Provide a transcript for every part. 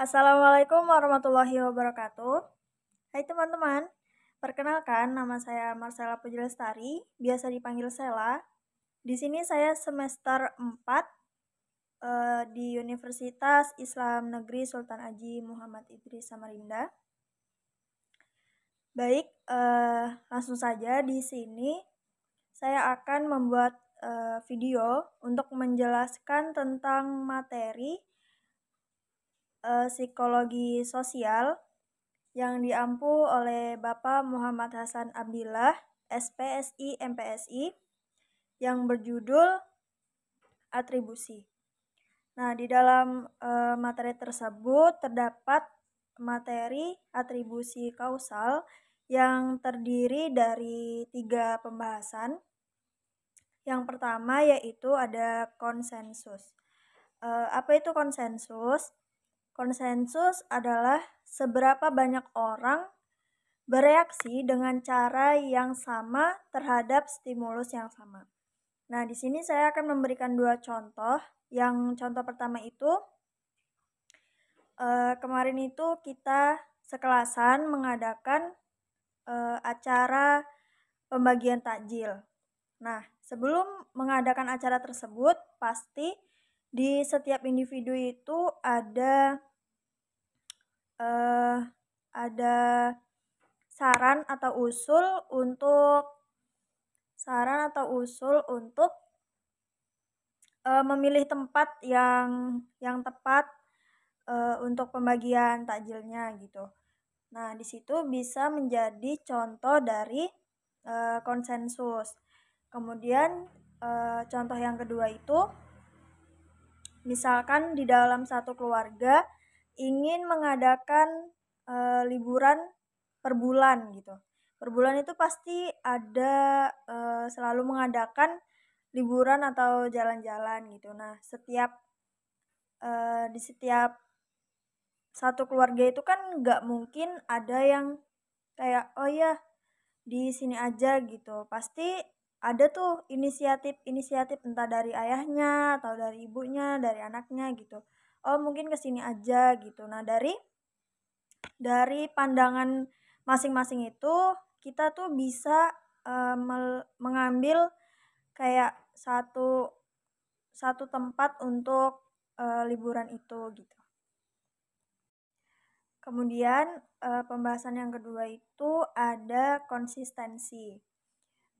Assalamualaikum warahmatullahi wabarakatuh. Hai teman-teman, perkenalkan nama saya Marcella Pujalestari, biasa dipanggil Sela. Di sini saya semester 4 di Universitas Islam Negeri Sultan Haji Muhammad Idris Samarinda. Baik, langsung saja di sini saya akan membuat video untuk menjelaskan tentang materi psikologi sosial yang diampu oleh Bapak Muhammad Hasan Abdillah, SPSI MPSI, yang berjudul atribusi. Nah, di dalam materi tersebut terdapat materi atribusi kausal yang terdiri dari 3 pembahasan. Yang pertama yaitu ada konsensus. Apa itu konsensus? Konsensus adalah seberapa banyak orang bereaksi dengan cara yang sama terhadap stimulus yang sama. Nah, di sini saya akan memberikan 2 contoh. Yang contoh pertama itu, kemarin itu kita sekelasan mengadakan acara pembagian takjil. Nah, sebelum mengadakan acara tersebut, pasti di setiap individu itu ada saran atau usul untuk memilih tempat yang tepat untuk pembagian takjilnya gitu. Nah, di situ bisa menjadi contoh dari konsensus. Kemudian contoh yang kedua itu, misalkan di dalam satu keluarga ingin mengadakan liburan per bulan gitu. Per bulan itu pasti ada selalu mengadakan liburan atau jalan-jalan gitu. Nah, di setiap satu keluarga itu kan nggak mungkin ada yang kayak, oh ya di sini aja gitu. Pasti ada tuh inisiatif entah dari ayahnya atau dari ibunya, dari anaknya gitu. Oh mungkin kesini aja gitu. Nah dari pandangan masing-masing itu kita tuh bisa mengambil kayak satu tempat untuk liburan itu gitu. Kemudian pembahasan yang kedua itu ada konsistensi.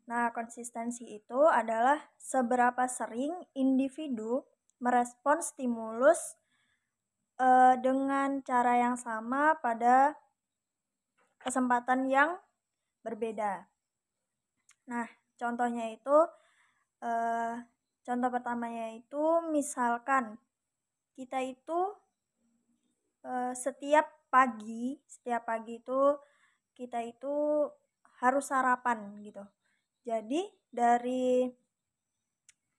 Nah, konsistensi itu adalah seberapa sering individu merespon stimulus dengan cara yang sama pada kesempatan yang berbeda. Nah, contohnya itu contoh pertamanya itu misalkan kita itu setiap pagi itu kita itu harus sarapan gitu. Jadi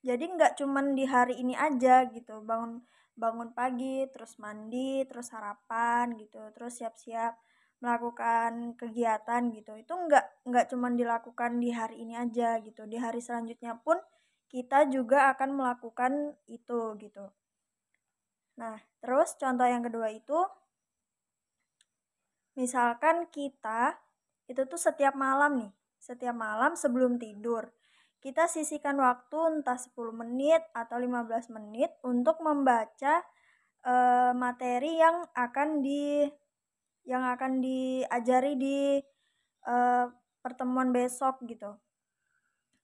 nggak cuman di hari ini aja gitu, bangun pagi, terus mandi, terus sarapan gitu, terus siap-siap melakukan kegiatan gitu. Itu nggak cuman dilakukan di hari ini aja gitu. Di hari selanjutnya pun kita juga akan melakukan itu gitu. Nah, terus contoh yang kedua itu, misalkan kita itu tuh setiap malam sebelum tidur, kita sisihkan waktu entah 10 menit atau 15 menit untuk membaca materi yang akan diajari di pertemuan besok gitu.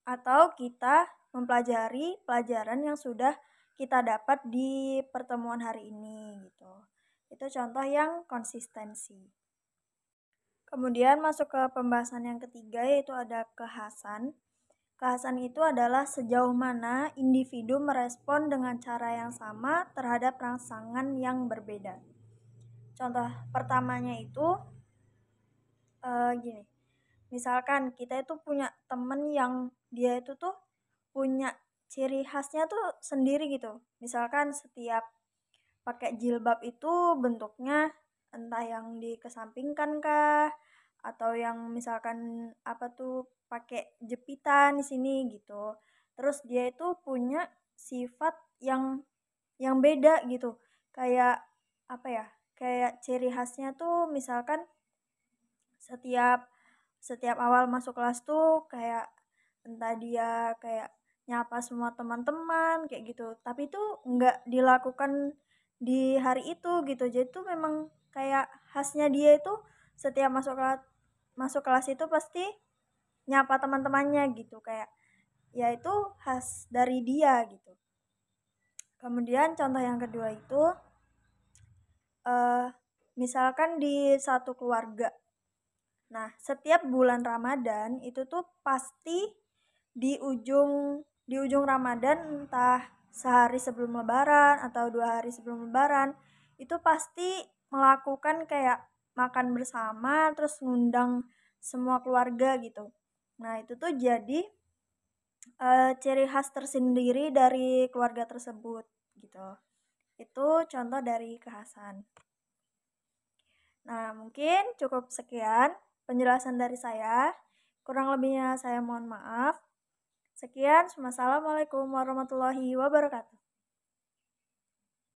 Atau kita mempelajari pelajaran yang sudah kita dapat di pertemuan hari ini gitu. Itu contoh yang konsistensi. Kemudian masuk ke pembahasan yang ketiga yaitu ada kekhasan. Kekhasan itu adalah sejauh mana individu merespon dengan cara yang sama terhadap rangsangan yang berbeda. Contoh pertamanya itu gini. Misalkan kita itu punya temen yang dia itu tuh punya ciri khasnya tuh sendiri gitu. Misalkan setiap pakai jilbab itu bentuknya entah yang dikesampingkan kah atau yang misalkan apa tuh pakai jepitan di sini gitu. Terus dia itu punya sifat yang beda gitu. Kayak apa ya? kayak ciri khasnya tuh misalkan setiap setiap awal masuk kelas tuh kayak entah dia kayak nyapa semua teman-teman kayak gitu, tapi itu nggak dilakukan di hari itu gitu. Jadi tuh memang kayak khasnya dia itu setiap masuk kelas itu pasti nyapa teman-temannya gitu, kayak ya itu khas dari dia gitu. Kemudian contoh yang kedua itu eh misalkan di satu keluarga. Nah, setiap bulan Ramadan itu tuh pasti di ujung di ujung Ramadan, entah sehari sebelum Lebaran atau 2 hari sebelum Lebaran, itu pasti melakukan kayak makan bersama terus ngundang semua keluarga gitu. Nah, itu tuh jadi ciri khas tersendiri dari keluarga tersebut gitu. Itu contoh dari kekhasan. Nah, mungkin cukup sekian penjelasan dari saya. Kurang lebihnya saya mohon maaf. Sekian, wassalamualaikum warahmatullahi wabarakatuh.